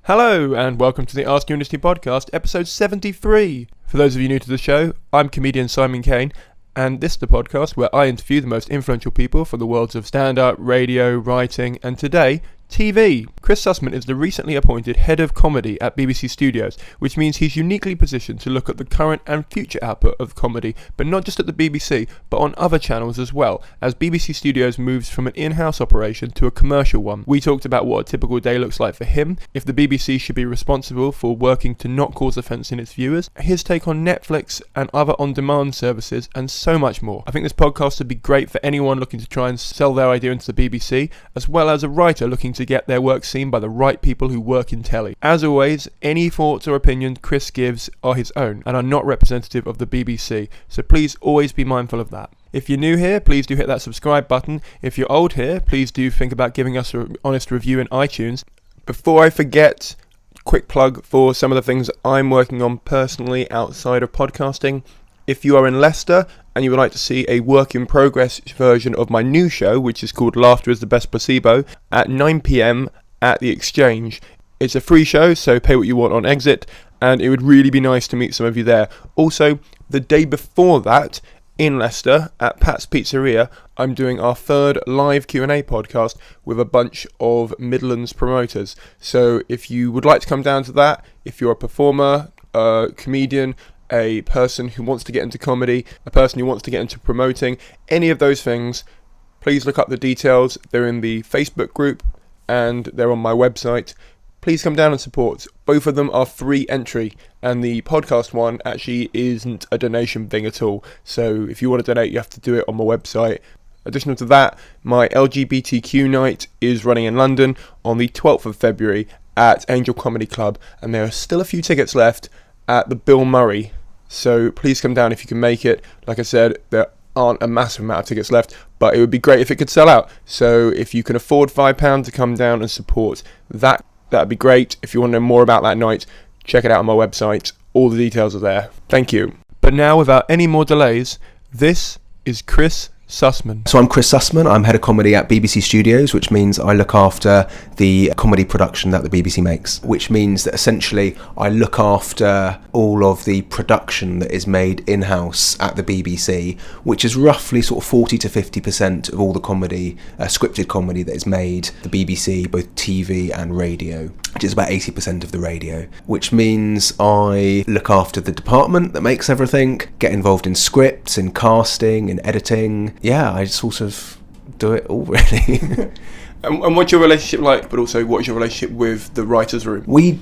Hello and welcome to the Ask Unity podcast, episode 73. For those of you new to the show, I'm comedian Simon Caine, and this is the podcast where I interview the most influential people from the worlds of stand-up, radio, writing, and today, TV. Chris Sussman is the recently appointed head of comedy at BBC Studios, which means he's uniquely positioned to look at the current and future output of comedy, but not just at the BBC, but on other channels as well, as BBC Studios moves from an in-house operation to a commercial one. We talked about what a typical day looks like for him, if the BBC should be responsible for working to not cause offence in its viewers, his take on Netflix and other on-demand services, and so much more. I think this podcast would be great for anyone looking to try and sell their idea into the BBC, as well as a writer looking to get their work seen by the right people who work in telly. As always, any thoughts or opinions Chris gives are his own and are not representative of the BBC, so please always be mindful of that. If you're new here, please do hit that subscribe button. If you're old here, please do think about giving us an honest review in iTunes. Before I forget, quick plug for some of the things I'm working on personally outside of podcasting. If you are in Leicester and you would like to see a work-in-progress version of my new show, which is called Laughter is the Best Placebo, at 9 p.m. at the Exchange. It's a free show, so pay what you want on exit, and it would really be nice to meet some of you there. Also, the day before that, in Leicester, at Pat's Pizzeria, I'm doing our third live Q&A podcast with a bunch of Midlands promoters. So if you would like to come down to that, if you're a performer, a comedian, a person who wants to get into comedy, a person who wants to get into promoting, any of those things, please look up the details. They're in the Facebook group and they're on my website. Please come down and support. Both of them are free entry, and the podcast one actually isn't a donation thing at all. So if you want to donate, you have to do it on my website. Additional to that, my LGBTQ night is running in London on the 12th of February at Angel Comedy Club, and there are still a few tickets left at the Bill Murray, so please come down if you can make it. Like I said, there aren't a massive amount of tickets left, but it would be great if it could sell out. So if you can afford £5 to come down and support that, that'd be great. If you want to know more about that night, check it out on my website. All the details are there. Thank you. But now, without any more delays, this is Chris Sussman. So I'm Chris Sussman. I'm head of comedy at BBC Studios, which means I look after the comedy production that the BBC makes, which means that essentially I look after all of the production that is made in-house at the BBC, which is roughly sort of 40 to 50% of all the comedy, scripted comedy that is made at the BBC, both TV and radio, which is about 80% of the radio, which means I look after the department that makes everything, get involved in scripts, in casting, in editing. Yeah, I sort of do it all, really. And what's your relationship like, but also what's your relationship with the writer's room? I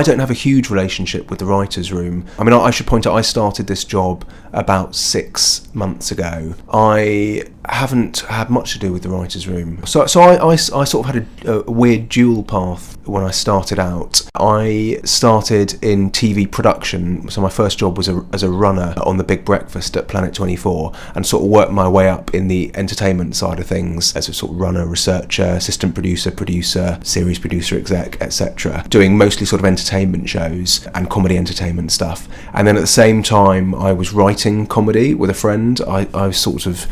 don't have a huge relationship with the writer's room. I mean, I should point out I started this job about 6 months ago. I haven't had much to do with the writer's room. So I sort of had a weird dual path when I started out. I started in TV production, so my first job was as a runner on The Big Breakfast at Planet 24, and sort of worked my way up in the entertainment side of things as a sort of runner, researcher, assistant producer, series producer, exec, etc. Doing mostly sort of entertainment shows and comedy entertainment stuff. And then at the same time I was writing comedy with a friend. I was sort of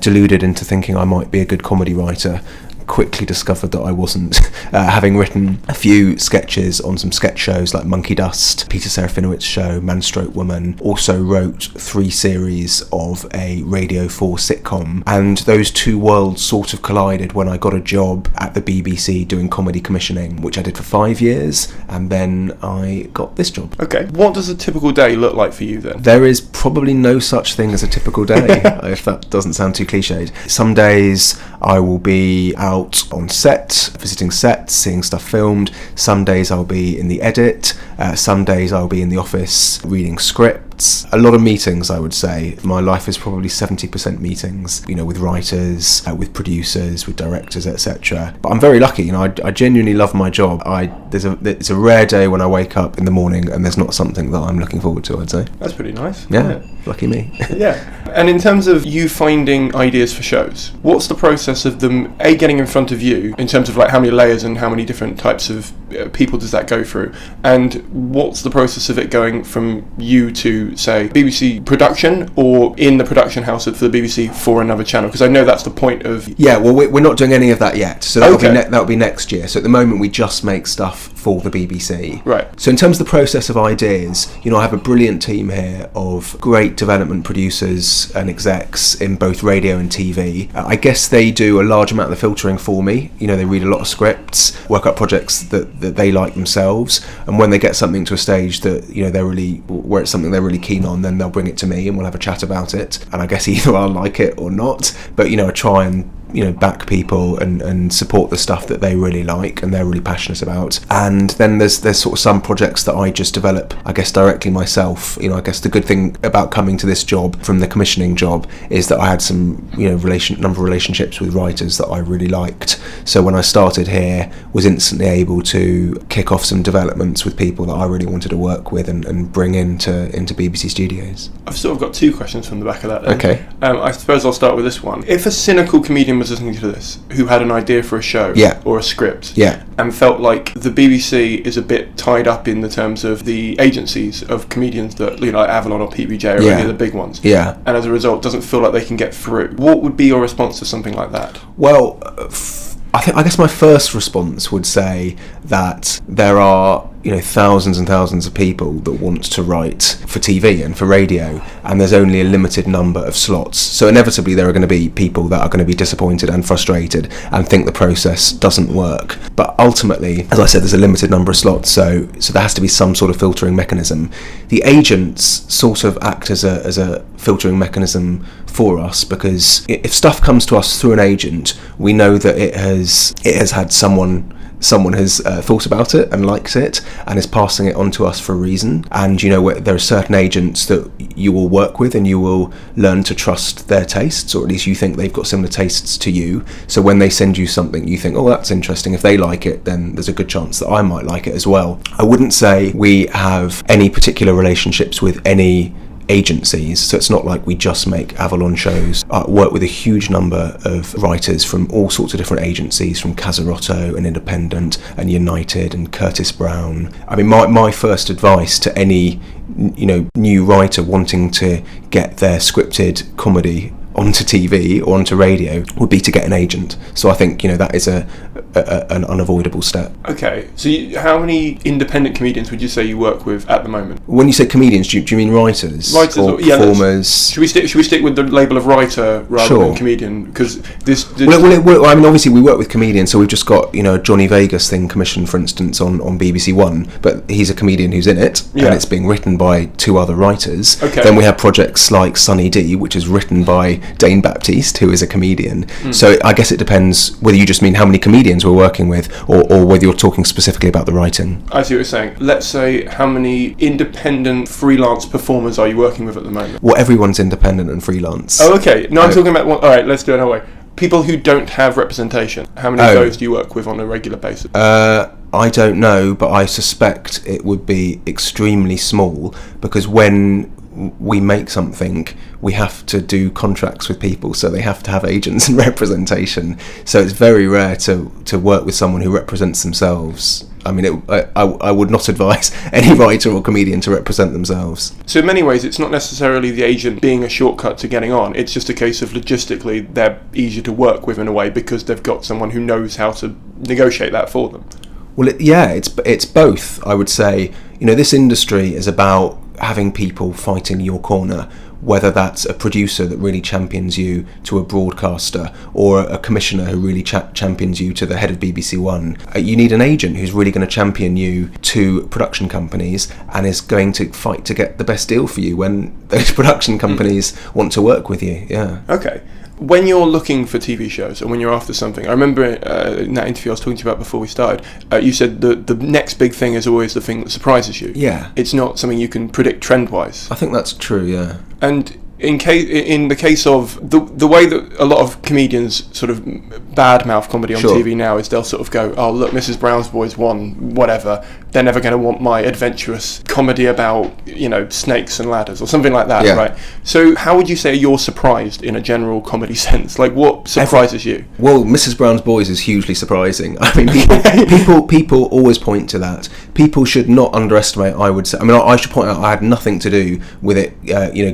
deluded into thinking I might be a good comedy writer. Quickly discovered that I wasn't, having written a few sketches on some sketch shows like Monkey Dust, Peter Serafinowicz Show, Man Stroke Woman. Also wrote 3 series of a Radio 4 sitcom, and those two worlds sort of collided when I got a job at the BBC doing comedy commissioning, which I did for 5 years, and then I got this job. Okay, what does a typical day look like for you then? There is probably no such thing as a typical day, if that doesn't sound too cliched. Some days I will be out on set, visiting sets, seeing stuff filmed. Some days I'll be in the edit. Some days I'll be in the office reading scripts. A lot of meetings, I would say. My life is probably 70% meetings, with writers, with producers, with directors, etc. But I'm very lucky, I genuinely love my job. It's a rare day when I wake up in the morning and there's not something that I'm looking forward to, I'd say. That's pretty nice. Yeah. Lucky me. Yeah. And in terms of you finding ideas for shows, what's the process of them, getting in front of you, in terms of like how many layers and how many different types of people does that go through? And what's the process of it going from you to, say, BBC production or in the production house for the BBC for another channel? Because I know that's the point of... Yeah, well, we're not doing any of that yet. So that'll be next year. So at the moment, we just make stuff for the BBC. Right. So in terms of the process of ideas, I have a brilliant team here of great development producers and execs in both radio and TV. I guess they do a large amount of the filtering for me. They read a lot of scripts, work out projects that they like themselves, and when they get something to a stage that where it's something they're really keen on, then they'll bring it to me and we'll have a chat about it. And I guess either I'll like it or not, but I try and back people and support the stuff that they really like and they're really passionate about. And then there's sort of some projects that I just develop, I guess, directly myself. I guess the good thing about coming to this job from the commissioning job is that I had some number of relationships with writers that I really liked. So when I started here, was instantly able to kick off some developments with people that I really wanted to work with and bring into BBC Studios. I've sort of got two questions from the back of that then. Okay. I suppose I'll start with this one. If a cynical comedian was listening to this, who had an idea for a show or a script, and felt like the BBC is a bit tied up in the terms of the agencies of comedians that, like Avalon or PBJ or any of the big ones, and as a result doesn't feel like they can get through, what would be your response to something like that? Well, I guess my first response would say that there are thousands and thousands of people that want to write for TV and for radio, and there's only a limited number of slots. So inevitably there are going to be people that are going to be disappointed and frustrated and think the process doesn't work. But ultimately, as I said, there's a limited number of slots, so there has to be some sort of filtering mechanism. The agents sort of act as a filtering mechanism for us, because if stuff comes to us through an agent, we know that it has had someone has thought about it and likes it and is passing it on to us for a reason. And there are certain agents that you will work with and you will learn to trust their tastes, or at least you think they've got similar tastes to you. So when they send you something, you think, oh, that's interesting. If they like it, then there's a good chance that I might like it as well. I wouldn't say we have any particular relationships with any agencies, so it's not like we just make Avalon shows. I work with a huge number of writers from all sorts of different agencies, from Casarotto and Independent and United and Curtis Brown. I mean, my first advice to any new writer wanting to get their scripted comedy onto TV or onto radio would be to get an agent. So I think that is an unavoidable step. Okay, so how many independent comedians would you say you work with at the moment? When you say comedians, do you mean writers or performers? Should we stick with the label of writer rather than comedian? Because this Well, I mean, obviously we work with comedians, so we've just got a Johnny Vegas thing commissioned, for instance, on BBC One, but he's a comedian who's in it, and it's being written by two other writers. Okay. Then we have projects like Sunny D, which is written by Dane Baptiste, who is a comedian. So I guess it depends whether you just mean how many comedians we're working with, or whether you're talking specifically about the writing. I see what you're saying. Let's say, how many independent freelance performers are you working with at the moment? Well, everyone's independent and freelance. Oh, okay. No, I'm talking about all right, let's do it another way. People who don't have representation. How many of those do you work with on a regular basis? I don't know, but I suspect it would be extremely small, because when we make something, we have to do contracts with people, so they have to have agents and representation. So it's very rare to work with someone who represents themselves. I mean, I would not advise any writer or comedian to represent themselves. So in many ways, it's not necessarily the agent being a shortcut to getting on. It's just a case of logistically, they're easier to work with in a way because they've got someone who knows how to negotiate that for them. Well, it's both, I would say. This industry is about having people fighting your corner, whether that's a producer that really champions you to a broadcaster, or a commissioner who really champions you to the head of BBC One. You need an agent who's really going to champion you to production companies and is going to fight to get the best deal for you when those production companies want to work with you. Yeah. Okay. When you're looking for TV shows and when you're after something, I remember in that interview I was talking to you about before we started, you said the next big thing is always the thing that surprises you. Yeah. It's not something you can predict trend-wise. I think that's true, yeah. And in the case of the way that a lot of comedians sort of badmouth comedy on Sure. TV now is they'll sort of go, oh look, Mrs. Brown's Boys won, whatever. They're never going to want my adventurous comedy about, you know, snakes and ladders or something like that, Yeah. right? So how would you say you're surprised in a general comedy sense? Like, what surprises you? Well, Mrs. Brown's Boys is hugely surprising. I mean, people always point to that. People should not underestimate, I would say. I mean, I should point out I had nothing to do with it,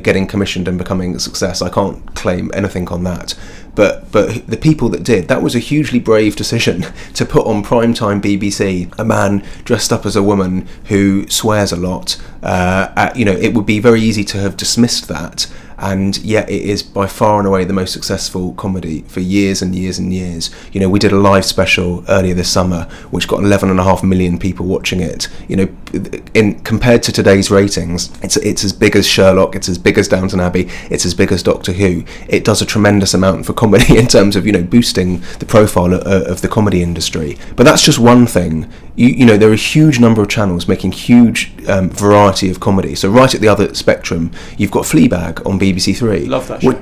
getting commissioned and becoming a success. I can't claim anything on that. But the people that did, that was a hugely brave decision to put on primetime BBC a man dressed up as a woman who swears a lot. It would be very easy to have dismissed that, and yet it is by far and away the most successful comedy for years and years and years. You know, we did a live special earlier this summer which got 11.5 million people watching it. You know, compared to today's ratings, it's as big as Sherlock, it's as big as Downton Abbey, it's as big as Doctor Who. It does a tremendous amount for comedy in terms of, you know, boosting the profile of the comedy industry. But that's just one thing. You know, there are a huge number of channels making huge variety of comedy. So right at the other spectrum, you've got Fleabag on BBC3. Love that show.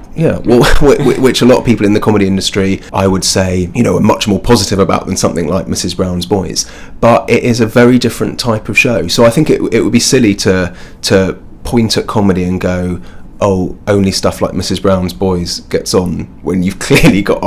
Which a lot of people in the comedy industry, I would say, you know, are much more positive about than something like Mrs. Brown's Boys. But it is a very different type of show. So I think it would be silly to point at comedy and go, oh, only stuff like Mrs. Brown's Boys gets on, when you've clearly got,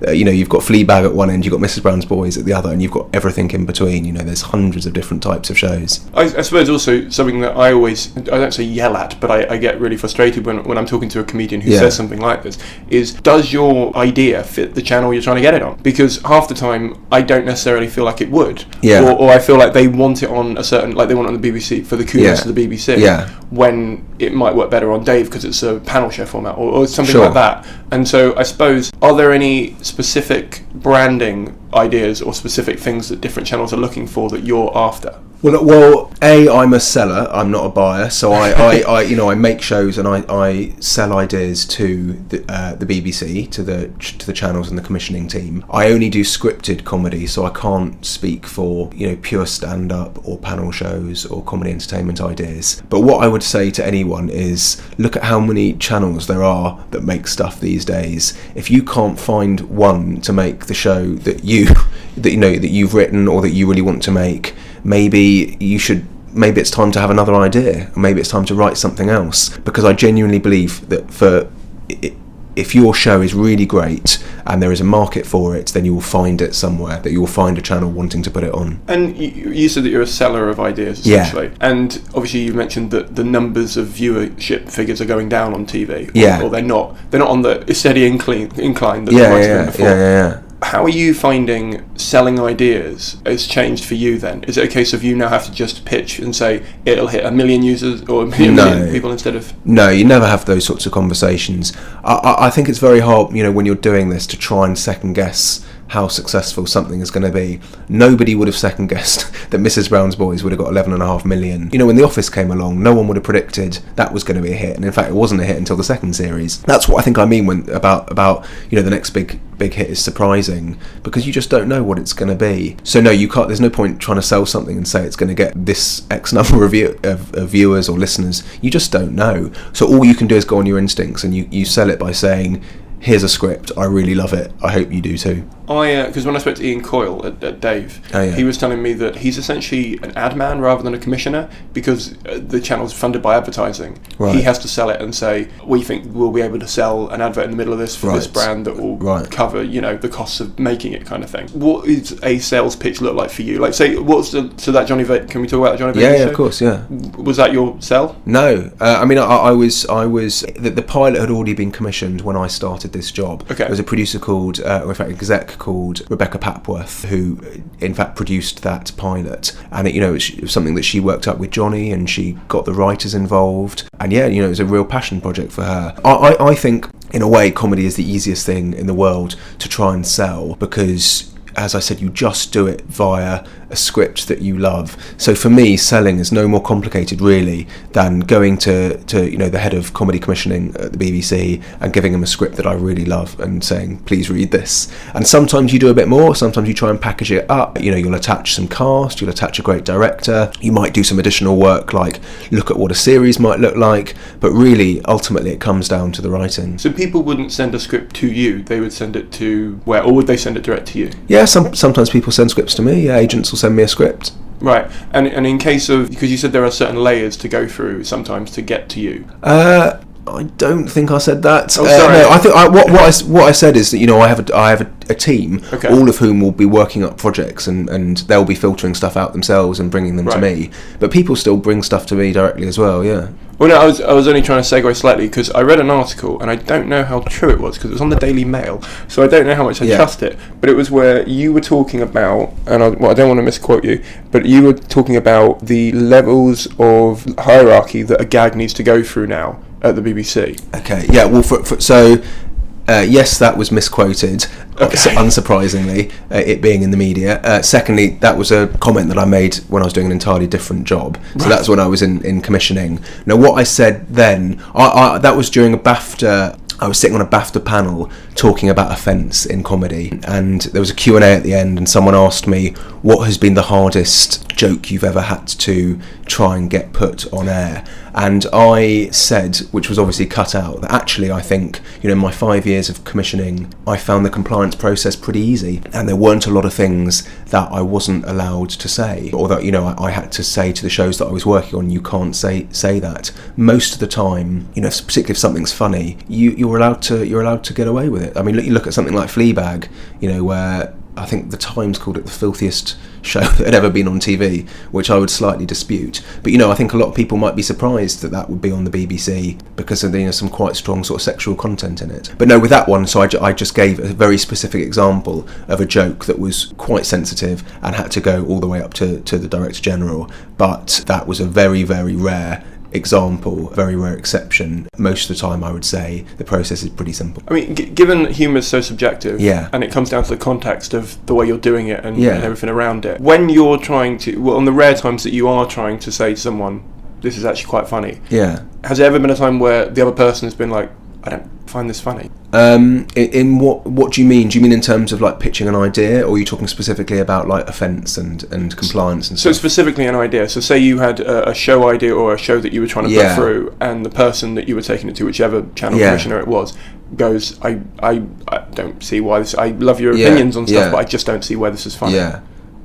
you've got Fleabag at one end, you've got Mrs. Brown's Boys at the other, and you've got everything in between. You know, there's hundreds of different types of shows. I suppose also something that I don't say yell at, but I get really frustrated when I'm talking to a comedian who says something like this, is, does your idea fit the channel you're trying to get it on? Because half the time I don't necessarily feel like it would. Yeah. Or I feel like they want it on a certain, like they want it on the BBC for the coolness of the BBC. Yeah. When it might work better on Dave because it's a panel show format or something Sure. like that. And so I suppose, are there any specific branding ideas or specific things that different channels are looking for that you're after? Well, I'm a seller. I'm not a buyer. So I make shows and I sell ideas to the BBC, to the channels and the commissioning team. I only do scripted comedy, so I can't speak for, you know, pure stand-up or panel shows or comedy entertainment ideas. But what I would say to anyone is, look at how many channels there are that make stuff these days. If you can't find one to make the show that you've written or that you really want to make, maybe it's time to have another idea, or maybe it's time to write something else. Because I genuinely believe that if your show is really great and there is a market for it, then you will find it somewhere, that you will find a channel wanting to put it on. And you said that you're a seller of ideas, essentially. Yeah. And obviously you mentioned that the numbers of viewership figures are going down on TV. Or they're not on the steady incline that they might have been before. Yeah. How are you finding selling ideas has changed for you then? Is it a case of you now have to just pitch and say it'll hit 1 million users or a million people instead of... No, you never have those sorts of conversations. I think it's very hard, you know, when you're doing this, to try and second guess how successful something is going to be. Nobody would have second guessed that Mrs. Brown's Boys would have got 11.5 million. You know, when The Office came along, no one would have predicted that was going to be a hit, and in fact it wasn't a hit until the second series. That's what I think I mean about you know, the next big hit is surprising, because you just don't know what it's going to be. So no, you can't. There's no point trying to sell something and say it's going to get this X number of viewers or listeners. You just don't know. So all you can do is go on your instincts, and you sell it by saying, here's a script, I really love it, I hope you do too. Because when I spoke to Ian Coyle at Dave, he was telling me that he's essentially an ad man rather than a commissioner, because the channel's funded by advertising. Right. He has to sell it and say, we think we'll be able to sell an advert in the middle of this for this brand that will cover, you know, the costs of making it, kind of thing. What is a sales pitch look like for you? Like, say, that Johnny Vegas, can we talk about the Johnny Vegas show? Yeah, of course, yeah. Was that your sell? No, I mean, I was the pilot had already been commissioned when I started this job. Okay. There was a producer called, or in fact, exec called Rebecca Papworth, who in fact produced that pilot, and it was something that she worked up with Johnny, and she got the writers involved, and it was a real passion project for her. I think in a way comedy is the easiest thing in the world to try and sell, because as I said, you just do it via a script that you love. So for me, selling is no more complicated really than going to the head of comedy commissioning at the BBC and giving him a script that I really love and saying, please read this. And sometimes you do a bit more, sometimes you try and package it up. You'll attach some cast, you'll attach a great director, you might do some additional work like look at what a series might look like, but really ultimately it comes down to the writing. So people wouldn't send a script to you, they would send it to where, or would they send it direct to you? Yeah, sometimes people send scripts to me. Yeah, agents will send me a script. Right, and in case of, because you said there are certain layers to go through sometimes to get to you. I don't think I said that. Oh, sorry. No, I think what I said is that I have a team, okay, all of whom will be working up projects and they'll be filtering stuff out themselves and bringing them to me. But people still bring stuff to me directly as well. Yeah. Well, no, I was only trying to segue slightly because I read an article and I don't know how true it was because it was on the Daily Mail, so I don't know how much I trust it. But it was where you were talking about, and I don't want to misquote you, but you were talking about the levels of hierarchy that a gag needs to go through now at the BBC. Okay. Yeah. Well, yes, that was misquoted, unsurprisingly, it being in the media. Secondly, that was a comment that I made when I was doing an entirely different job. So that's when I was in commissioning. Now, what I said then, that was during a BAFTA. I was sitting on a BAFTA panel talking about offence in comedy, and there was a Q&A at the end, and someone asked me, what has been the hardest joke you've ever had to try and get put on air? And I said, which was obviously cut out, that actually I think, in my 5 years of commissioning, I found the compliance process pretty easy, and there weren't a lot of things that I wasn't allowed to say, or that, I had to say to the shows that I was working on, you can't say that. Most of the time, particularly if something's funny, you're allowed to get away with it. I mean, you look at something like Fleabag, where I think the Times called it the filthiest show that had ever been on TV, which I would slightly dispute. But I think a lot of people might be surprised that would be on the BBC because of some quite strong sort of sexual content in it. But no, with that one, so I just gave a very specific example of a joke that was quite sensitive and had to go all the way up to the Director General. But that was a very, very rare example, very rare exception. Most of the time I would say the process is pretty simple. I mean, given humour is so subjective, yeah, and it comes down to the context of the way you're doing it and everything around it, when you're trying to, on the rare times that you are trying to say to someone, this is actually quite funny, has there ever been a time where the other person has been like, I don't find this funny? In what do you mean? Do you mean in terms of like pitching an idea, or are you talking specifically about like offence and compliance and stuff? So specifically an idea. So say you had a show idea or a show that you were trying to put through, and the person that you were taking it to, whichever channel commissioner it was, goes, I don't see why this. I love your opinions on stuff, but I just don't see why this is funny.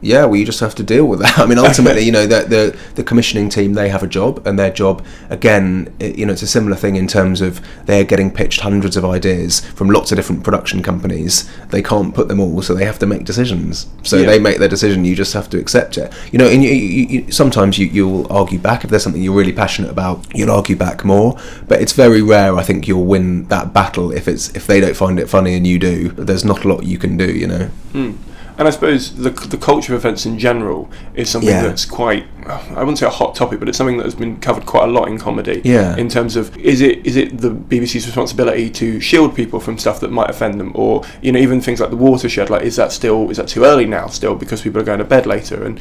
Yeah, well, you just have to deal with that. I mean, ultimately, the commissioning team, they have a job, and their job, again, it's a similar thing in terms of they're getting pitched hundreds of ideas from lots of different production companies. They can't put them all, so they have to make decisions. So they make their decision, you just have to accept it. And sometimes you'll argue back. If there's something you're really passionate about, you'll argue back more. But it's very rare, I think, you'll win that battle if they don't find it funny and you do. There's not a lot you can do, And I suppose the culture of offence in general is something that's quite, I wouldn't say a hot topic, but it's something that has been covered quite a lot in comedy. In terms of, is it the BBC's responsibility to shield people from stuff that might offend them, or even things like the watershed? Like, is that too early now? Still, because people are going to bed later, and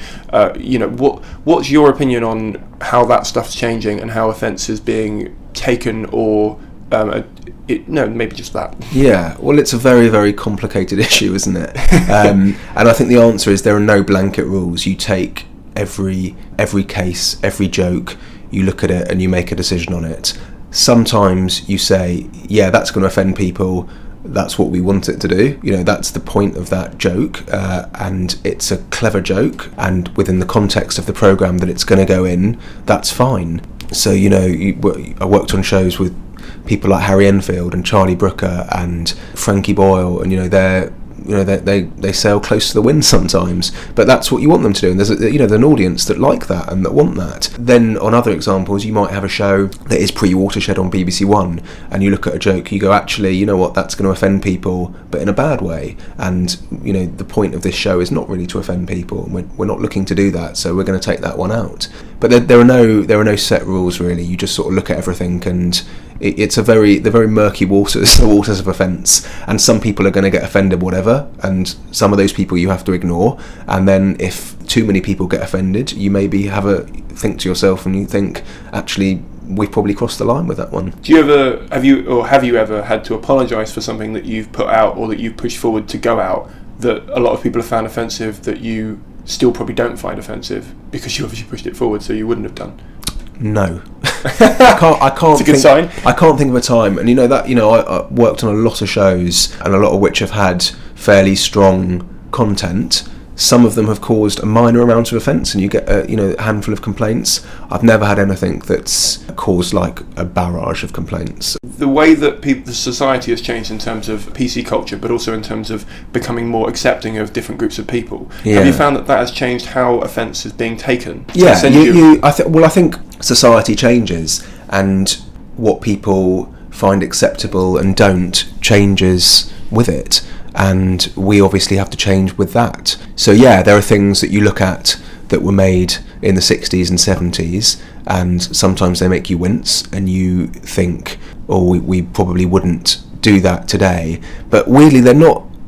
what's your opinion on how that stuff's changing and how offence is being taken, or maybe just that. Yeah, well, it's a very, very complicated issue, isn't it? And I think the answer is there are no blanket rules. You take every case, every joke, you look at it and you make a decision on it. Sometimes you say, that's going to offend people, that's what we want it to do, that's the point of that joke, and it's a clever joke, and within the context of the programme that it's going to go in, that's fine. So, I worked on shows with people like Harry Enfield and Charlie Brooker and Frankie Boyle, and they sail close to the wind sometimes, but that's what you want them to do, and there's an audience that like that and that want that. Then on other examples, you might have a show that is pre-Watershed on BBC One, and you look at a joke, you go, actually, that's going to offend people, but in a bad way, and the point of this show is not really to offend people, and we're not looking to do that, so we're going to take that one out. But there are no set rules really. You just sort of look at everything, and it's the very murky waters, the waters of offence. And some people are going to get offended, whatever, and some of those people you have to ignore. And then if too many people get offended, you maybe have a think to yourself, and you think, actually, we've probably crossed the line with that one. Have you ever had to apologise for something that you've put out or that you've pushed forward to go out that a lot of people have found offensive that you still probably don't find offensive because you obviously pushed it forward, so you wouldn't have done? No. I can't. It's a good sign. I can't think of a time, and I worked on a lot of shows, and a lot of which have had fairly strong content. Some of them have caused a minor amount of offence, and you get a handful of complaints. I've never had anything that's caused like a barrage of complaints. The way that the society has changed in terms of PC culture, but also in terms of becoming more accepting of different groups of people. Yeah. Have you found that has changed how offence is being taken? Yeah, I think society changes, and what people find acceptable and don't changes with it. And we obviously have to change with that. So yeah, there are things that you look at that were made in the 60s and 70s, and sometimes they make you wince, and you think, we probably wouldn't do that today. But weirdly,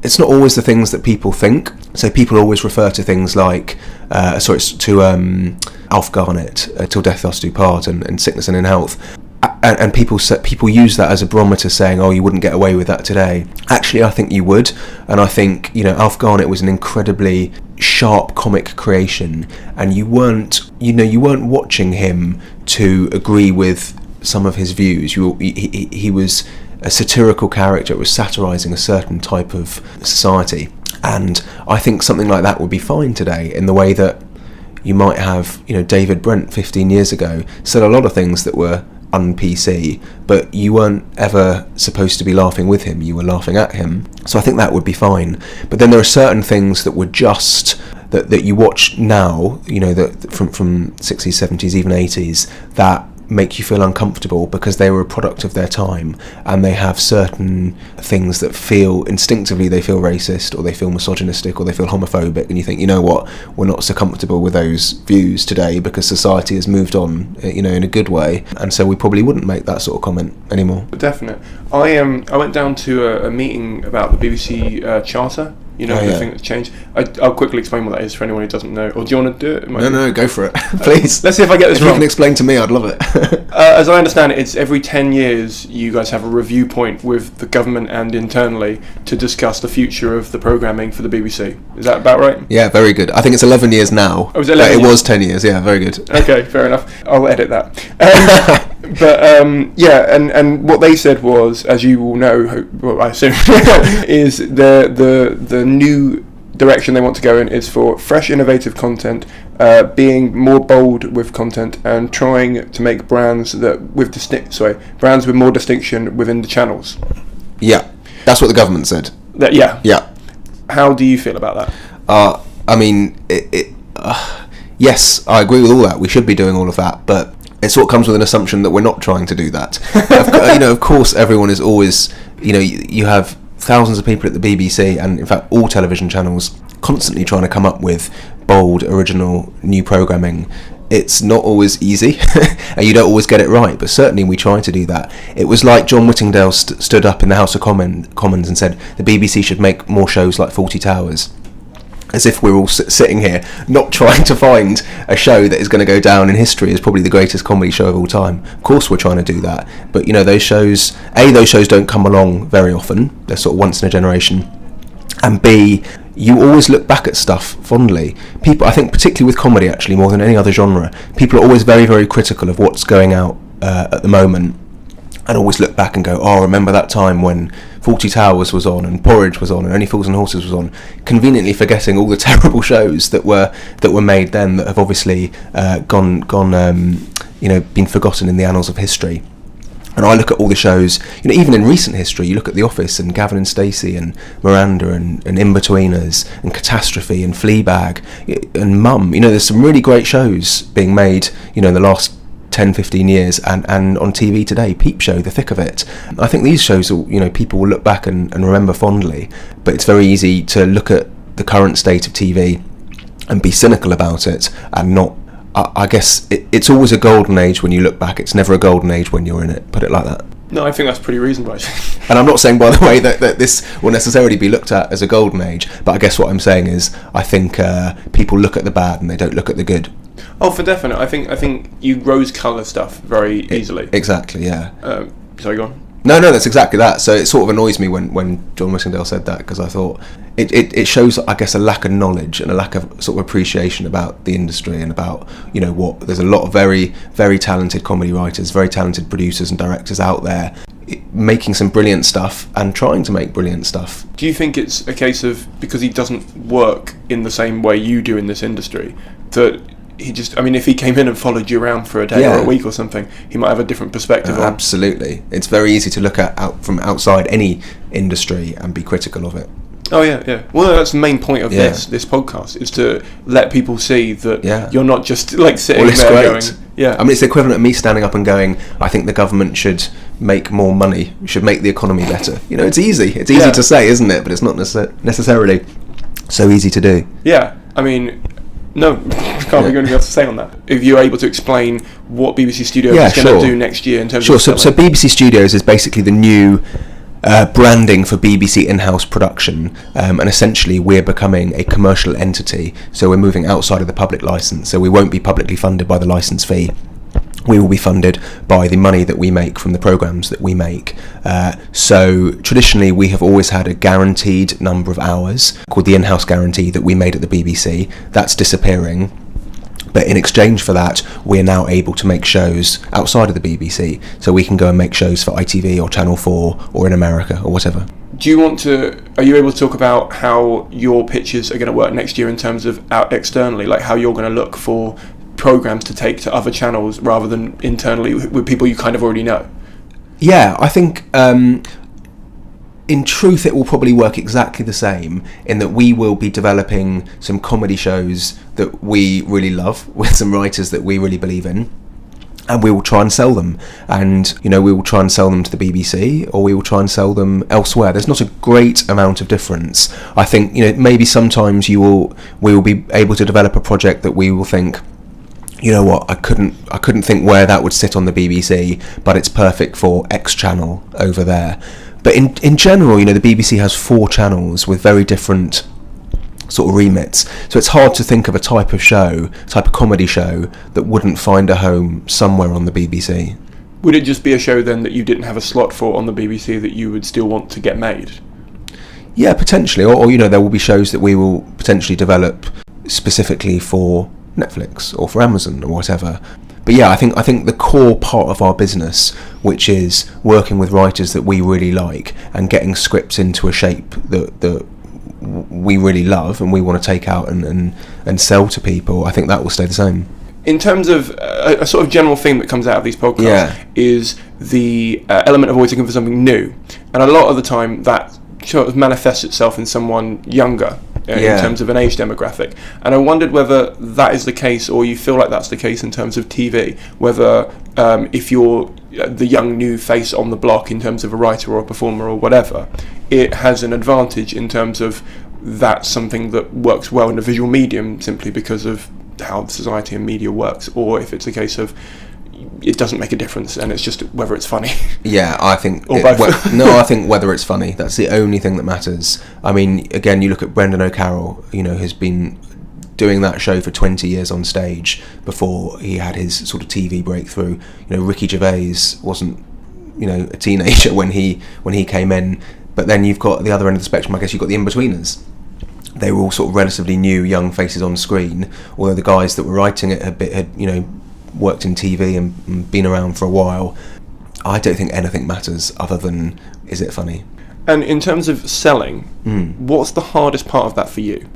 it's not always the things that people think. So people always refer to things like, Alf Garnett, Till Death Us Do Part, and Sickness and in Health. And people use that as a barometer, saying, you wouldn't get away with that today. Actually, I think you would, and I think Alf Garnett was an incredibly sharp comic creation, and you weren't watching him to agree with some of his views. He was a satirical character. It was satirising a certain type of society, and I think something like that would be fine today, in the way that you might have David Brent 15 years ago said a lot of things that were un-PC, but you weren't ever supposed to be laughing with him, you were laughing at him. So I think that would be fine. But then there are certain things that were just that you watch now, that from 60s, 70s, even 80s, that make you feel uncomfortable because they were a product of their time, and they have certain things that instinctively they feel racist, or they feel misogynistic, or they feel homophobic, and you think, we're not so comfortable with those views today because society has moved on, in a good way, and so we probably wouldn't make that sort of comment anymore. Definitely. I went down to a meeting about the BBC Charter. The thing that's changed. I'll quickly explain what that is for anyone who doesn't know. Or do you want to do it? No, go for it. Please. Let's see if I get this wrong. If you can explain to me, I'd love it. As I understand it, it's every 10 years you guys have a review point with the government and internally to discuss the future of the programming for the BBC. Is that about right? Yeah, very good. I think it's 11 years now. Oh, it was 10 years, yeah, very good. Okay, fair enough. I'll edit that. But and what they said was, as you will know, I assume, is the new direction they want to go in is for fresh, innovative content, being more bold with content, and trying to make brands brands with more distinction within the channels. Yeah, that's what the government said. Yeah. How do you feel about that? Yes, I agree with all that. We should be doing all of that, but it sort of comes with an assumption that we're not trying to do that. Of course, everyone is always, you have thousands of people at the BBC, and in fact all television channels, constantly trying to come up with bold, original, new programming. It's not always easy, and you don't always get it right, but certainly we try to do that. It was like John Whittingdale stood up in the House of Commons and said the BBC should make more shows like Fawlty Towers. As if we're all sitting here not trying to find a show that is going to go down in history as probably the greatest comedy show of all time. Of course we're trying to do that, but those shows don't come along very often. They're sort of once in a generation, and B, you always look back at stuff fondly. People, I think particularly with comedy actually, more than any other genre, people are always very, very critical of what's going out at the moment, and always look back and go, remember that time when Fawlty Towers was on, and Porridge was on, and Only Fools and Horses was on, conveniently forgetting all the terrible shows that were made then, that have obviously been forgotten in the annals of history. And I look at all the shows, even in recent history, you look at The Office and Gavin and Stacey and Miranda and In-Betweeners and Catastrophe and Fleabag and Mum. There's some really great shows being made, in the last 10-15 years, and on TV today. Peep Show, The Thick of It. I think these shows people will look back and remember fondly, but it's very easy to look at the current state of TV and be cynical about it and not I guess it's always a golden age when you look back. It's never a golden age when you're in it. Put it like that. No, I think that's pretty reasonable, actually. And I'm not saying, by the way, that this will necessarily be looked at as a golden age, but I guess what I'm saying is I think people look at the bad and they don't look at the good. Oh, for definite. I think you rose-colour stuff very easily. Exactly, yeah. Sorry, go on. No, that's exactly that. So it sort of annoys me when John Whittingdale said that, because I thought it shows, I guess, a lack of knowledge and a lack of sort of appreciation about the industry and about, what there's a lot of very, very talented comedy writers, very talented producers and directors out there making some brilliant stuff and trying to make brilliant stuff. Do you think it's a case of, because he doesn't work in the same way you do in this industry, that he just, if he came in and followed you around for a day or a week or something, he might have a different perspective on... Absolutely. It's very easy to look at from outside any industry and be critical of it. Oh, yeah. Well, that's the main point of this podcast, is to let people see that you're not just, sitting there going... Yeah. It's the equivalent of me standing up and going, I think the government should make more money, should make the economy better. It's easy. It's easy to say, isn't it? But it's not necessarily so easy to do. Yeah. No, I can't think of anything else to say on that. If you're able to explain what BBC Studios is going to do next year in terms of... So BBC Studios is basically the new branding for BBC in-house production, and essentially we're becoming a commercial entity, so we're moving outside of the public licence, so we won't be publicly funded by the licence fee. We will be funded by the money that we make from the programmes that we make. So traditionally we have always had a guaranteed number of hours called the in-house guarantee that we made at the BBC. That's disappearing. But in exchange for that, we're now able to make shows outside of the BBC. So we can go and make shows for ITV or Channel 4 or in America or whatever. Are you able to talk about how your pitches are going to work next year in terms of out externally, like how you're going to look for programmes to take to other channels rather than internally with people you kind of already know? Yeah, I think in truth it will probably work exactly the same, in that we will be developing some comedy shows that we really love with some writers that we really believe in, and we will try and sell them, and we will try and sell them to the BBC, or we will try and sell them elsewhere. There's not a great amount of difference. I think maybe sometimes we will be able to develop a project that we will think, I couldn't think where that would sit on the BBC, but it's perfect for X channel over there. But in general, the BBC has 4 channels with very different sort of remits. So it's hard to think of a type of comedy show that wouldn't find a home somewhere on the BBC. Would it just be a show then that you didn't have a slot for on the BBC that you would still want to get made? Yeah, potentially. Or there will be shows that we will potentially develop specifically for Netflix or for Amazon or whatever. But yeah, I think the core part of our business, which is working with writers that we really like and getting scripts into a shape that we really love and we want to take out and sell to people, I think that will stay the same. In terms of a sort of general theme that comes out of these podcasts is the element of always looking for something new, and a lot of the time that sort of manifests itself in someone younger in terms of an age demographic. And I wondered whether that is the case, or you feel like that's the case in terms of TV, whether if you're the young new face on the block in terms of a writer or a performer or whatever, it has an advantage in terms of that's something that works well in a visual medium simply because of how society and media works, or if it's a case of it doesn't make a difference and it's just whether it's funny. Yeah, I think... Or both. I think whether it's funny, that's the only thing that matters. Again, you look at Brendan O'Carroll, who's been doing that show for 20 years on stage before he had his sort of TV breakthrough. Ricky Gervais wasn't, a teenager when he came in. But then you've got the other end of the spectrum, I guess you've got the in-betweeners. They were all sort of relatively new, young faces on screen, although the guys that were writing it had worked in TV and been around for a while. I don't think anything matters other than, is it funny? And in terms of selling, what's the hardest part of that for you?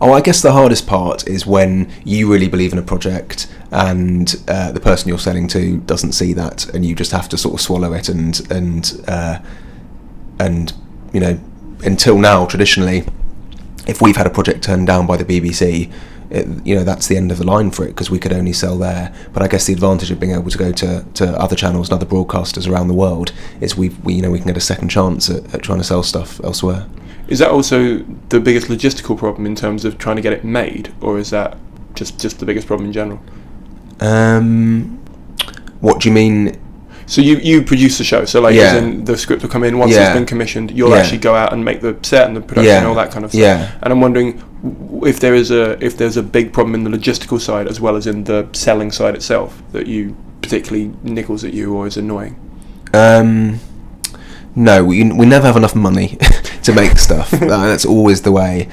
Oh, I guess the hardest part is when you really believe in a project and the person you're selling to doesn't see that, and you just have to sort of swallow it and until now, traditionally, if we've had a project turned down by the BBC, that's the end of the line for it, because we could only sell there. But I guess the advantage of being able to go to other channels and other broadcasters around the world is we can get a second chance at trying to sell stuff elsewhere. Is that also the biggest logistical problem in terms of trying to get it made, or is that just the biggest problem in general? What do you mean? So you produce the show, so like as in the script will come in, once it's been commissioned, you'll actually go out and make the set and the production and all that kind of stuff. Yeah. And I'm wondering if there's a big problem in the logistical side as well as in the selling side itself that you particularly niggles at you or is annoying. No, we never have enough money to make stuff. That's always the way.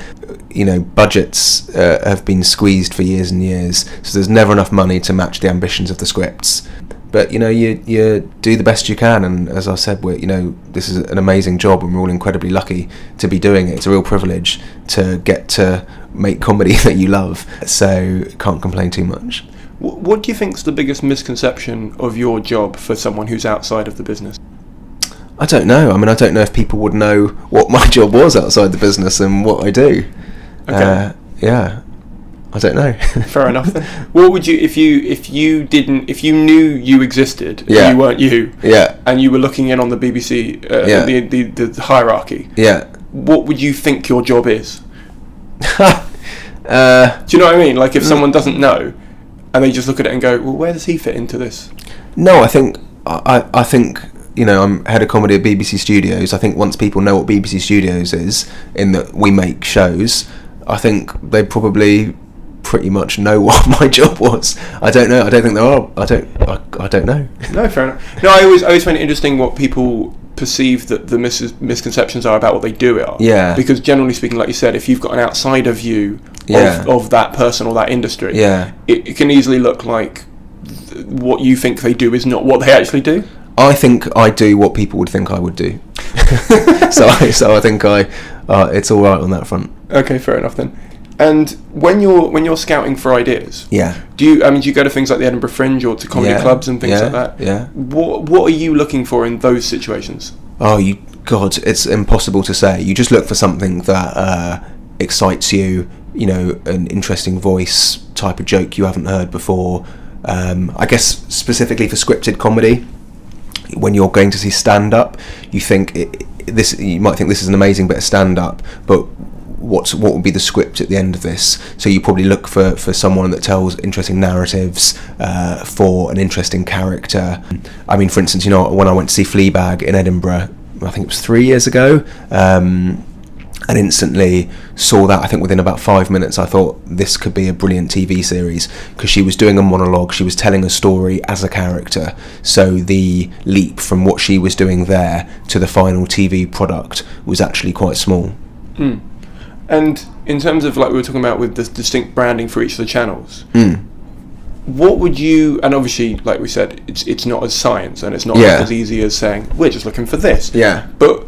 You know, budgets have been squeezed for years and years, so there's never enough money to match the ambitions of the scripts. But you know, you do the best you can, and as I said, this is an amazing job, and we're all incredibly lucky to be doing it. It's a real privilege to get to make comedy that you love, so can't complain too much. What do you think's the biggest misconception of your job for someone who's outside of the business? I don't know. I mean, I don't know if people would know what my job was outside the business and what I do. Okay. I don't know. Fair enough then. What would you if you knew you existed and you weren't you? Yeah. And you were looking in on the BBC the hierarchy. Yeah. What would you think your job is? Do you know what I mean? Like if someone doesn't know and they just look at it and go, well, where does he fit into this? No, I think you know, I'm head of comedy at BBC Studios. I think once people know what BBC Studios is, in that we make shows, I think they probably pretty much know what my job was. I don't know. I don't think there are. I don't know. No, fair enough. No, I always find it interesting what people perceive that the misconceptions are about what they do are. Yeah. Because generally speaking, like you said, if you've got an outsider view of that person or that industry, it can easily look like what you think they do is not what they actually do. I think I do what people would think I would do. so I think it's all right on that front. Okay, fair enough then. And when you're scouting for ideas, do you go to things like the Edinburgh Fringe or to comedy clubs and things like that? Yeah. What are you looking for in those situations? Oh, God, it's impossible to say. You just look for something that excites you. You know, an interesting voice, type of joke you haven't heard before. I guess specifically for scripted comedy, when you're going to see stand-up, you might think this is an amazing bit of stand-up, but what would be the script at the end of this? So you probably look for someone that tells interesting narratives, for an interesting character. I mean, for instance, you know, when I went to see Fleabag in Edinburgh, I think it was 3 years ago, and instantly saw that. I think within about 5 minutes I thought this could be a brilliant TV series, because she was doing a monologue, she was telling a story as a character, so the leap from what she was doing there to the final TV product was actually quite small. And in terms of, like we were talking about with the distinct branding for each of the channels, what would you, and obviously like we said, it's not as science and it's not as easy as saying we're just looking for this, but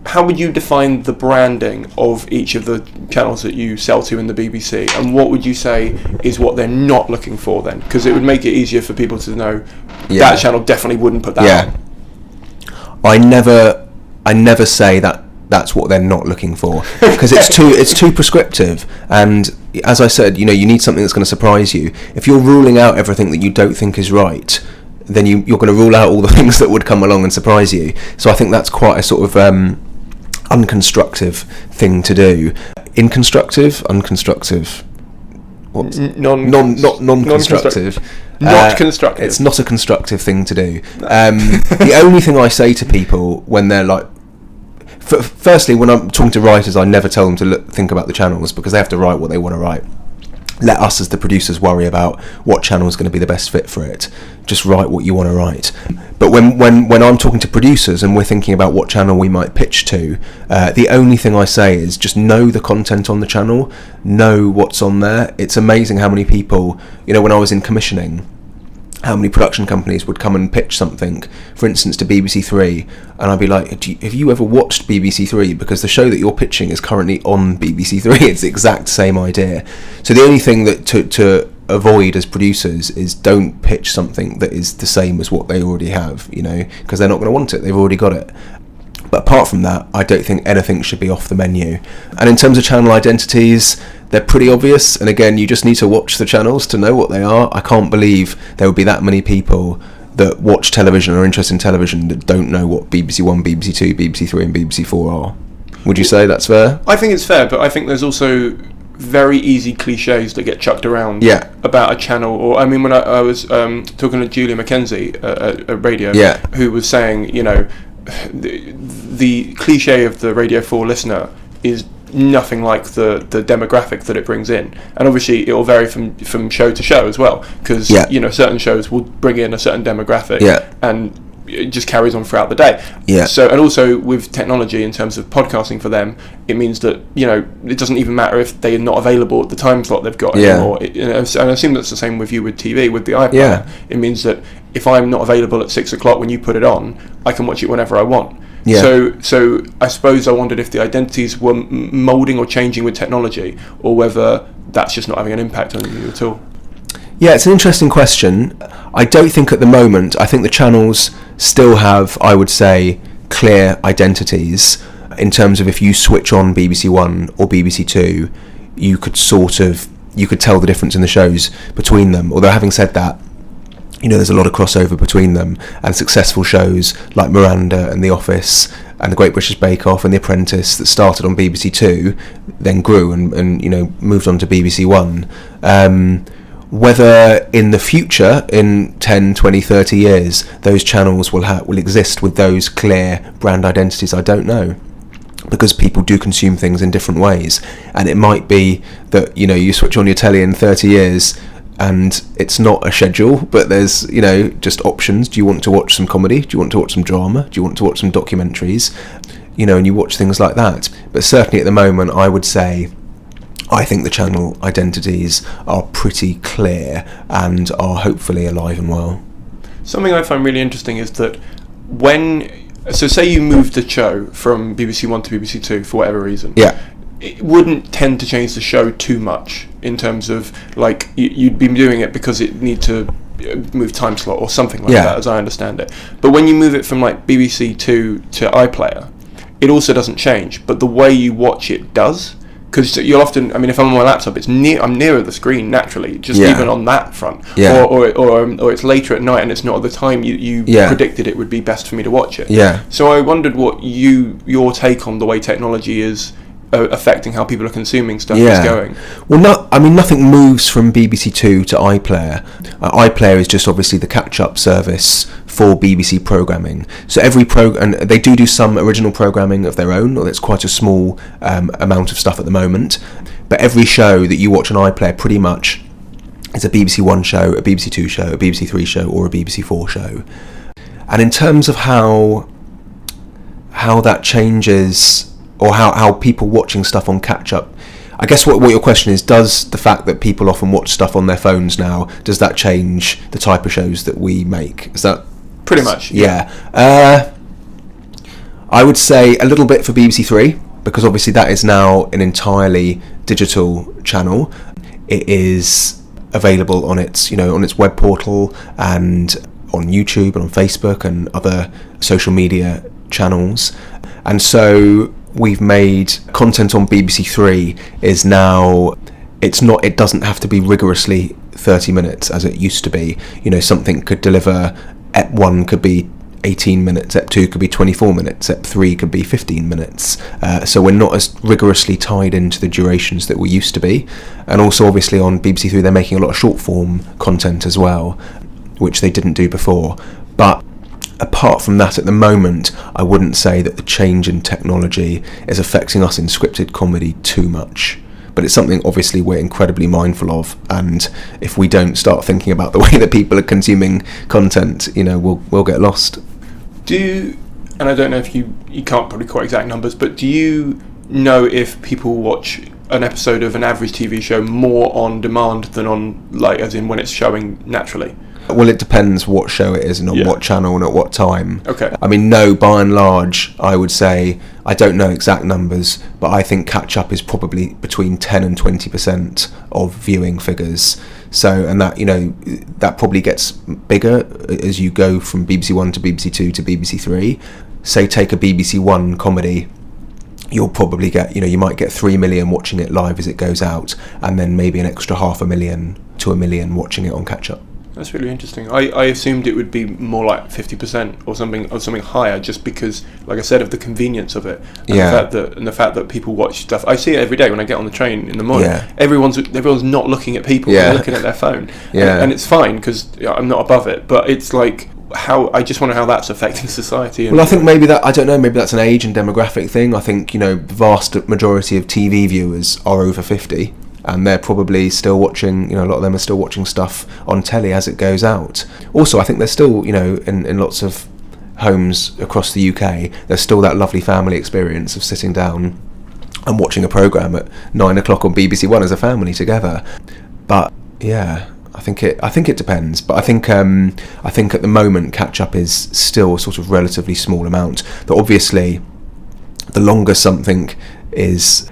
how would you define the branding of each of the channels that you sell to in the BBC, and what would you say is what they're not looking for then? Because it would make it easier for people to know that channel definitely wouldn't put that on. I never say that's what they're not looking for, because it's too prescriptive. And as I said, you know, you need something that's going to surprise you. If you're ruling out everything that you don't think is right, then you're going to rule out all the things that would come along and surprise you. So I think that's quite a sort of unconstructive thing to do. Unconstructive. What? Non-constructive. Not constructive. It's not a constructive thing to do. The only thing I say to people when they're like, firstly, when I'm talking to writers, I never tell them to think about the channels, because they have to write what they want to write. Let us as the producers worry about what channel is going to be the best fit for it. Just write what you want to write. But when I'm talking to producers and we're thinking about what channel we might pitch to, the only thing I say is just know the content on the channel, know what's on there. It's amazing how many people, you know, when I was in commissioning, how many production companies would come and pitch something, for instance, to BBC3, and I'd be like, have you ever watched BBC3? Because the show that you're pitching is currently on BBC3. It's the exact same idea. So the only thing that to avoid as producers is don't pitch something that is the same as what they already have, you know, because they're not going to want it. They've already got it. But apart from that, I don't think anything should be off the menu. And in terms of channel identities, they're pretty obvious. And again, you just need to watch the channels to know what they are. I can't believe there would be that many people that watch television or are interested in television that don't know what BBC One, BBC Two, BBC Three and BBC Four are. Would you say that's fair? I think it's fair, but I think there's also very easy cliches that get chucked around Yeah. about a channel. Or I mean, when I was talking to Julia Mackenzie at radio, Yeah. who was saying, you know, the cliche of the Radio 4 listener is nothing like the demographic that it brings in, and obviously it will vary from show to show as well, because you know, certain shows will bring in a certain demographic, and it just carries on throughout the day. So, and also with technology in terms of podcasting for them, it means that, you know, it doesn't even matter if they're not available at the time slot they've got anymore. And I assume that's the same with you with TV, with the iPlayer. It means that if I'm not available at 6 o'clock when you put it on, I can watch it whenever I want. So I suppose I wondered if the identities were moulding or changing with technology, or whether that's just not having an impact on you at all. Yeah, it's an interesting question. I don't think at the moment, I think the channels still have, I would say, clear identities in terms of if you switch on BBC One or BBC Two, you could tell the difference in the shows between them. Although having said that, you know, there's a lot of crossover between them, and successful shows like Miranda and The Office and The Great British Bake Off and The Apprentice that started on BBC Two then grew and you know, moved on to BBC One. Whether in the future, in 10, 20, 30 years, those channels will exist with those clear brand identities, I don't know, because people do consume things in different ways. And it might be that, you know, you switch on your telly in 30 years and it's not a schedule, but there's, you know, just options. Do you want to watch some comedy? Do you want to watch some drama? Do you want to watch some documentaries? You know, and you watch things like that. But certainly at the moment, I would say, I think the channel identities are pretty clear and are hopefully alive and well. Something I find really interesting is that so say you moved the show from BBC One to BBC Two for whatever reason. It wouldn't tend to change the show too much in terms of, like, you'd be doing it because it need to move time slot or something like that, as I understand it. But when you move it from like BBC Two to iPlayer, it also doesn't change, but the way you watch it does. Because you'll often, I mean, if I'm on my laptop, I'm nearer the screen naturally, just even on that front. Or it's later at night and it's not at the time you predicted it would be best for me to watch it. So I wondered what your take on the way technology is affecting how people are consuming stuff is going. Well, nothing moves from BBC Two to iPlayer. iPlayer is just obviously the catch-up service for BBC programming. So every and they do some original programming of their own, or it's quite a small amount of stuff at the moment. But every show that you watch on iPlayer pretty much is a BBC One show, a BBC Two show, a BBC Three show, or a BBC Four show. And in terms of how that changes, or how people watching stuff on catch-up, I guess what your question is, does the fact that people often watch stuff on their phones now, does that change the type of shows that we make? Is that... Pretty much. I would say a little bit for BBC Three, because obviously that is now an entirely digital channel. It is available on its web portal and on YouTube and on Facebook and other social media channels. And so we've made content on BBC Three is now, it doesn't have to be rigorously 30 minutes as it used to be. You know, something could deliver, Ep 1 could be 18 minutes, Ep 2 could be 24 minutes, Ep 3 could be 15 minutes. So we're not as rigorously tied into the durations that we used to be. And also obviously on BBC Three they're making a lot of short form content as well, which they didn't do before. But apart from that, at the moment, I wouldn't say that the change in technology is affecting us in scripted comedy too much. But it's something obviously we're incredibly mindful of, and if we don't start thinking about the way that people are consuming content, you know, we'll get lost. And I don't know if you can't probably quote exact numbers, but do you know if people watch an episode of an average TV show more on demand than on, like, as in when it's showing naturally? Well, it depends what show it is and on what channel and at what time. Okay. I mean, no, by and large, I would say, I don't know exact numbers, but I think catch-up is probably between 10 and 20% of viewing figures. So, and that, you know, that probably gets bigger as you go from BBC One to BBC Two to BBC Three. Say, take a BBC One comedy, you'll probably get, you know, you might get 3 million watching it live as it goes out, and then maybe an extra 500,000 to 1 million watching it on catch-up. That's really interesting. I assumed it would be more like 50% or something higher, just because, like I said, of the convenience of it, and the fact that people watch stuff. I see it every day when I get on the train in the morning. Yeah. Everyone's not looking at people; they're looking at their phone. Yeah. And it's fine because I'm not above it. But it's like I just wonder how that's affecting society. Well, I think maybe that's an age and demographic thing. I think, the vast majority of TV viewers are over 50. And they're probably still watching, a lot of them are still watching stuff on telly as it goes out. Also, I think there's still, in lots of homes across the UK, there's still that lovely family experience of sitting down and watching a programme at 9 o'clock on BBC One as a family together. But yeah, I think it depends. But I think at the moment, catch up is still a sort of relatively small amount. But obviously, the longer something is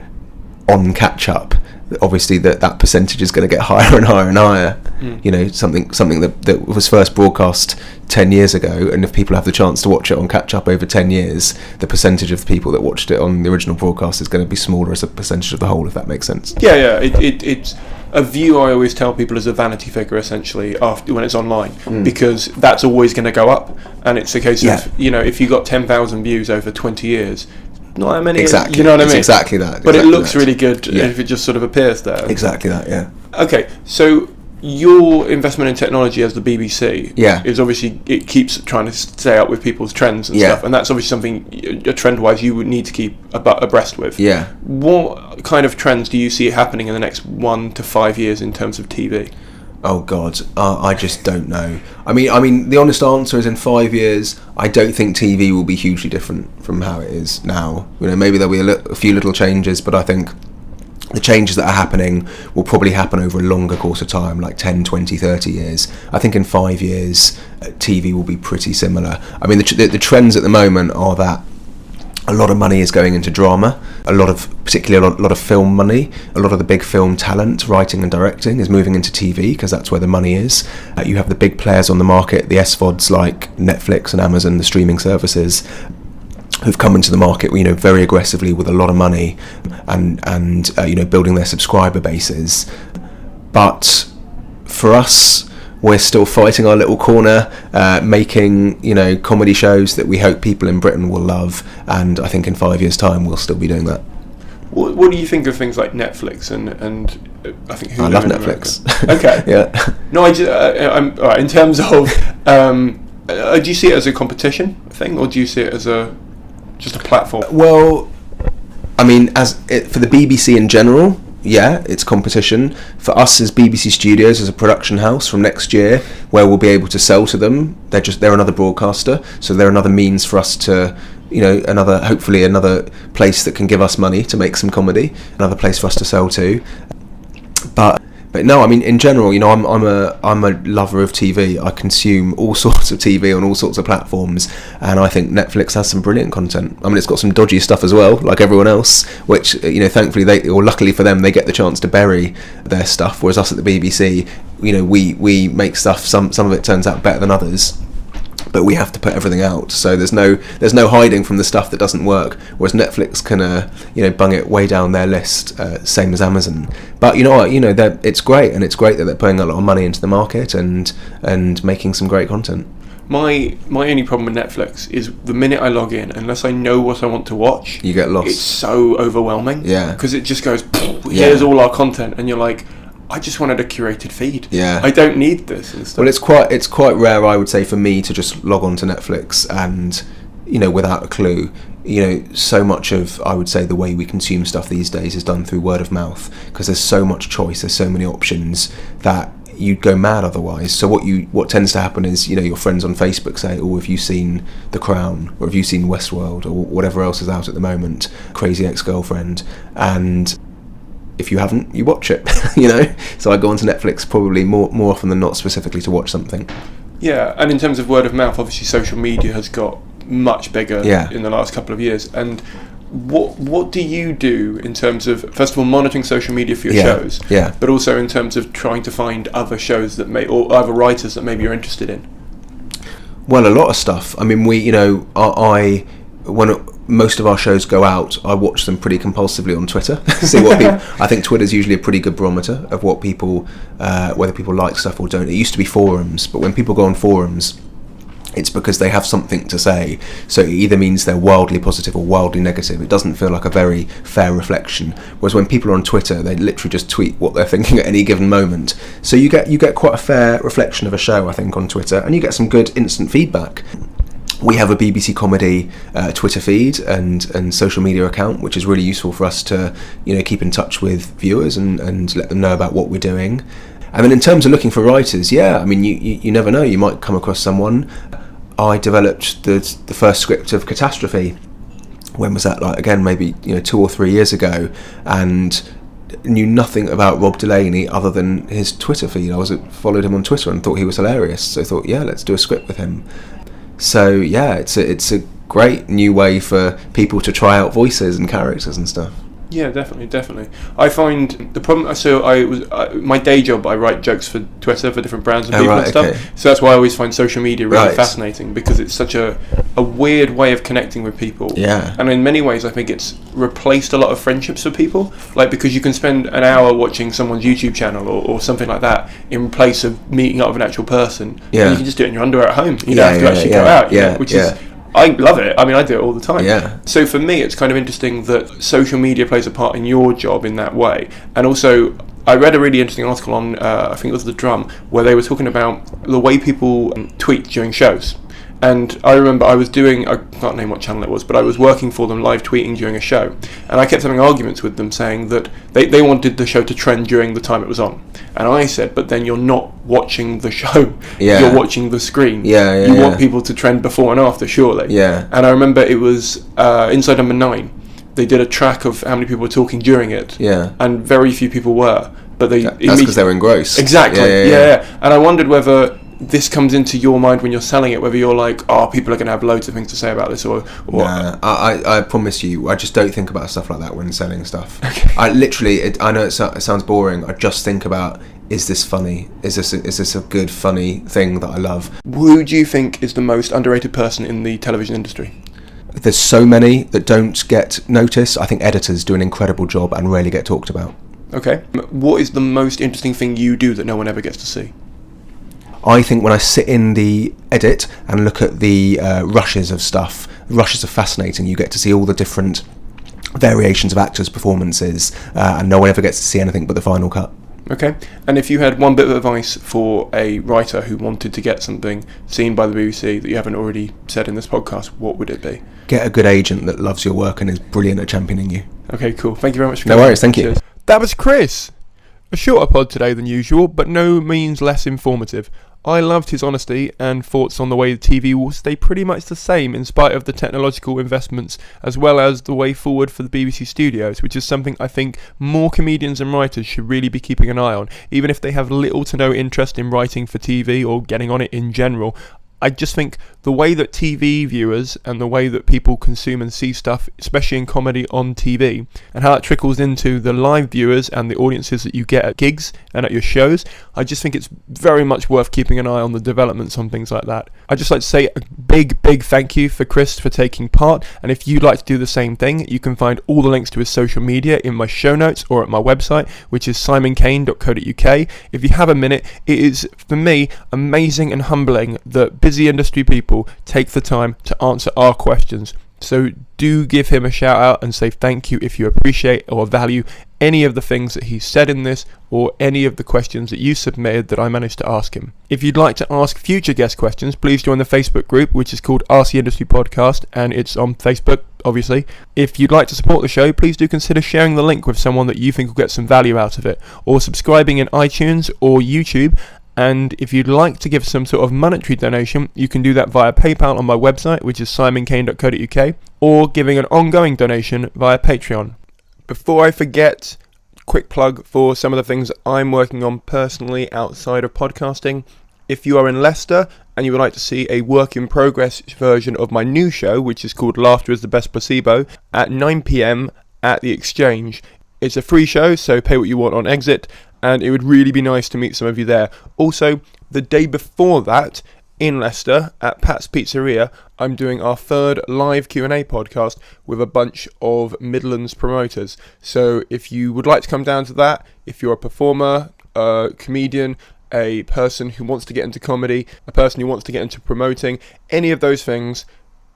on catch up, obviously that percentage is going to get higher and higher and higher. Something that was first broadcast 10 years ago, and if people have the chance to watch it on catch up over 10 years, the percentage of the people that watched it on the original broadcast is going to be smaller as a percentage of the whole, if that makes sense. It's a view I always tell people is a vanity figure, essentially, after when it's online, because that's always going to go up, and it's a case of, if you got 10,000 views over 20 years, not that many. Exactly. You know what I mean? Exactly that. But it looks really good if it just sort of appears there. Exactly that, yeah. Okay, so your investment in technology as the BBC is obviously, it keeps trying to stay up with people's trends and stuff, and that's obviously something, trend-wise, you would need to keep abreast with. Yeah. What kind of trends do you see happening in the next 1 to 5 years in terms of TV? Oh God, I just don't know. I mean, the honest answer is in 5 years, I don't think TV will be hugely different from how it is now. Maybe there'll be a few little changes, but I think the changes that are happening will probably happen over a longer course of time, like 10, 20, 30 years. I think in 5 years, TV will be pretty similar. I mean, the trends at the moment are that a lot of money is going into drama, particularly a lot of film money. A lot of the big film talent, writing and directing, is moving into TV because that's where the money is. You have the big players on the market, the SVODs like Netflix and Amazon, the streaming services, who've come into the market, very aggressively with a lot of money and building their subscriber bases. But for us, we're still fighting our little corner, making comedy shows that we hope people in Britain will love, and I think in 5 years' time we'll still be doing that. What do you think of things like Netflix and I think Hulu? I love Netflix. Okay. Yeah. No, I'm all right. In terms of, do you see it as a competition thing, or do you see it as just a platform? Well, I mean, for the BBC in general, yeah, it's competition. For us as BBC Studios, as a production house from next year, where we'll be able to sell to them, they're another broadcaster, so they're another means for us to, hopefully another place that can give us money to make some comedy, another place for us to sell to. But no, I mean, in general, I'm a lover of TV. I consume all sorts of TV on all sorts of platforms, and I think Netflix has some brilliant content. I mean, it's got some dodgy stuff as well, like everyone else, which, thankfully or luckily for them, they get the chance to bury their stuff, whereas us at the BBC, we make stuff, some of it turns out better than others, but we have to put everything out, so there's no hiding from the stuff that doesn't work, whereas Netflix can bung it way down their list, same as Amazon. But it's great, and it's great that they're putting a lot of money into the market and making some great content. My only problem with Netflix is the minute I log in, unless I know what I want to watch, you get lost. It's so overwhelming. Yeah, because it just goes, here's all our content, and you're like, I just wanted a curated feed. Yeah, I don't need this and stuff. Well, it's quite rare, I would say, for me to just log on to Netflix and without a clue. So much of, I would say, the way we consume stuff these days is done through word of mouth, because there's so much choice, there's so many options that you'd go mad otherwise. So what tends to happen is, your friends on Facebook say, "Oh, have you seen The Crown, or have you seen Westworld, or whatever else is out at the moment, Crazy Ex-Girlfriend?" And if you haven't, you watch it. So I go onto Netflix probably more often than not, specifically to watch something. Yeah, and in terms of word of mouth, obviously social media has got much bigger in the last couple of years. And what do you do in terms of, first of all, monitoring social media for your shows, but also in terms of trying to find other shows or other writers that maybe you're interested in? Well, a lot of stuff. I mean, most of our shows go out, I watch them pretty compulsively on Twitter. See what people. I think Twitter's usually a pretty good barometer of what people, whether people like stuff or don't. It used to be forums, but when people go on forums, it's because they have something to say. So it either means they're wildly positive or wildly negative. It doesn't feel like a very fair reflection. Whereas when people are on Twitter, they literally just tweet what they're thinking at any given moment. So you get quite a fair reflection of a show, I think, on Twitter, and you get some good instant feedback. We have a BBC Comedy Twitter feed and social media account, which is really useful for us to, keep in touch with viewers and let them know about what we're doing. And then in terms of looking for writers, yeah, I mean, you never know. You might come across someone. I developed the first script of Catastrophe. When was that? Like, again, maybe 2 or 3 years ago, and knew nothing about Rob Delaney other than his Twitter feed. I followed him on Twitter and thought he was hilarious. So I thought, yeah, let's do a script with him. So yeah, it's a great new way for people to try out voices and characters and stuff. Yeah, definitely. I find the problem. So my day job. I write jokes for Twitter for different brands and people and stuff. Okay. So that's why I always find social media really fascinating, because it's such a weird way of connecting with people. Yeah. And in many ways, I think it's replaced a lot of friendships for people. Like, because you can spend an hour watching someone's YouTube channel or something like that in place of meeting up with an actual person. Yeah. And you can just do it in your underwear at home. You don't have to actually go out. Which is. I love it. I mean, I do it all the time. Yeah. So for me, it's kind of interesting that social media plays a part in your job in that way. And also, I read a really interesting article on, I think it was The Drum, where they were talking about the way people tweet during shows. And I remember I can't name what channel it was, but I was working for them live tweeting during a show. And I kept having arguments with them saying that they wanted the show to trend during the time it was on. And I said, but then you're not watching the show. Yeah. You're watching the screen. You want people to trend before and after, surely. Yeah. And I remember it was Inside Number 9. They did a track of how many people were talking during it. Yeah. And very few people were. But that's because they were engrossed. Exactly. Yeah. And I wondered whether this comes into your mind when you're selling it, whether you're like, people are going to have loads of things to say about this, or nah, I promise you, I just don't think about stuff like that when selling stuff. Okay. I literally, I know it sounds boring, I just think about, is this funny? Is this a good, funny thing that I love? Who do you think is the most underrated person in the television industry? There's so many that don't get noticed. I think editors do an incredible job and rarely get talked about. Okay. What is the most interesting thing you do that no one ever gets to see? I think when I sit in the edit and look at the rushes of stuff, rushes are fascinating. You get to see all the different variations of actors' performances, and no one ever gets to see anything but the final cut. Okay. And if you had one bit of advice for a writer who wanted to get something seen by the BBC that you haven't already said in this podcast, what would it be? Get a good agent that loves your work and is brilliant at championing you. Okay, cool. Thank you very much for coming. No worries, thank you. Cheers. That was Chris. A shorter pod today than usual, but no means less informative. I loved his honesty and thoughts on the way the TV will stay pretty much the same in spite of the technological investments, as well as the way forward for the BBC studios, which is something I think more comedians and writers should really be keeping an eye on, even if they have little to no interest in writing for TV or getting on it in general. I just think the way that TV viewers and the way that people consume and see stuff, especially in comedy on TV, and how it trickles into the live viewers and the audiences that you get at gigs and at your shows, I just think it's very much worth keeping an eye on the developments on things like that. I'd just like to say a big thank you for Chris for taking part, and if you'd like to do the same thing, you can find all the links to his social media in my show notes or at my website, which is simoncaine.co.uk. If you have a minute, it is, for me, amazing and humbling that busy industry people take the time to answer our questions. So do give him a shout out and say thank you if you appreciate or value any of the things that he said in this or any of the questions that you submitted that I managed to ask him. If you'd like to ask future guest questions, please join the Facebook group, which is called Ask the Industry Podcast, and it's on Facebook, obviously. If you'd like to support the show, please do consider sharing the link with someone that you think will get some value out of it, or subscribing in iTunes or YouTube. And if you'd like to give some sort of monetary donation, you can do that via PayPal on my website, which is simoncaine.co.uk, or giving an ongoing donation via Patreon. Before I forget, quick plug for some of the things I'm working on personally outside of podcasting. If you are in Leicester and you would like to see a work in progress version of my new show, which is called Laughter is the Best Placebo, at 9 p.m. at the Exchange. It's a free show, so pay what you want on exit, and it would really be nice to meet some of you there. Also, the day before that, in Leicester at Pat's Pizzeria, I'm doing our third live Q&A podcast with a bunch of Midlands promoters. So if you would like to come down to that, if you're a performer, a comedian, a person who wants to get into comedy, a person who wants to get into promoting, any of those things,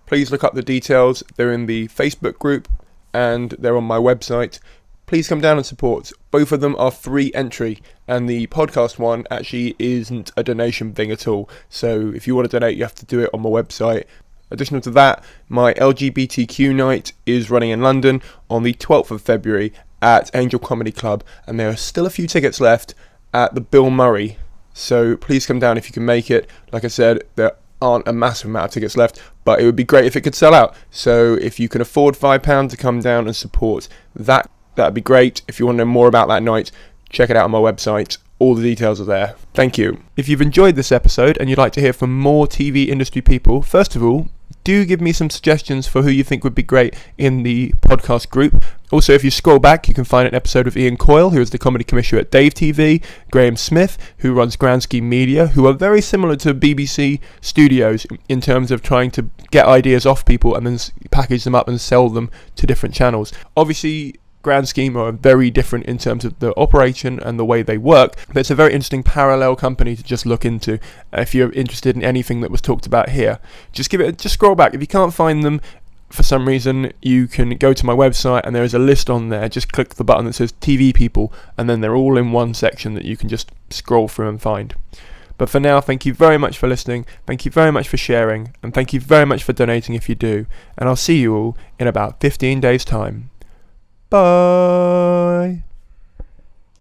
please look up the details. They're in the Facebook group and they're on my website. Please come down and support. Both of them are free entry, and the podcast one actually isn't a donation thing at all. So if you want to donate, you have to do it on my website. Additional to that, my LGBTQ night is running in London on the 12th of February at Angel Comedy Club, and there are still a few tickets left at the Bill Murray. So please come down if you can make it. Like I said, there aren't a massive amount of tickets left, but it would be great if it could sell out. So if you can afford £5 to come down and support that, that'd be great. If you want to know more about that night, check it out on my website. All the details are there. Thank you. If you've enjoyed this episode and you'd like to hear from more TV industry people, first of all, do give me some suggestions for who you think would be great in the podcast group. Also, if you scroll back, you can find an episode of Ian Coyle, who is the comedy commissioner at Dave TV, Graham Smith, who runs Grand Scheme Media, who are very similar to BBC Studios in terms of trying to get ideas off people and then package them up and sell them to different channels. Obviously, Grand Scheme are very different in terms of the operation and the way they work, but it's a very interesting parallel company to just look into if you're interested in anything that was talked about here. Just scroll back. If you can't find them for some reason, you can go to my website and there is a list on there. Just click the button that says TV people, and then they're all in one section that you can just scroll through and find. But for now, thank you very much for listening, thank you very much for sharing, and thank you very much for donating if you do, and I'll see you all in about 15 days' time. Bye.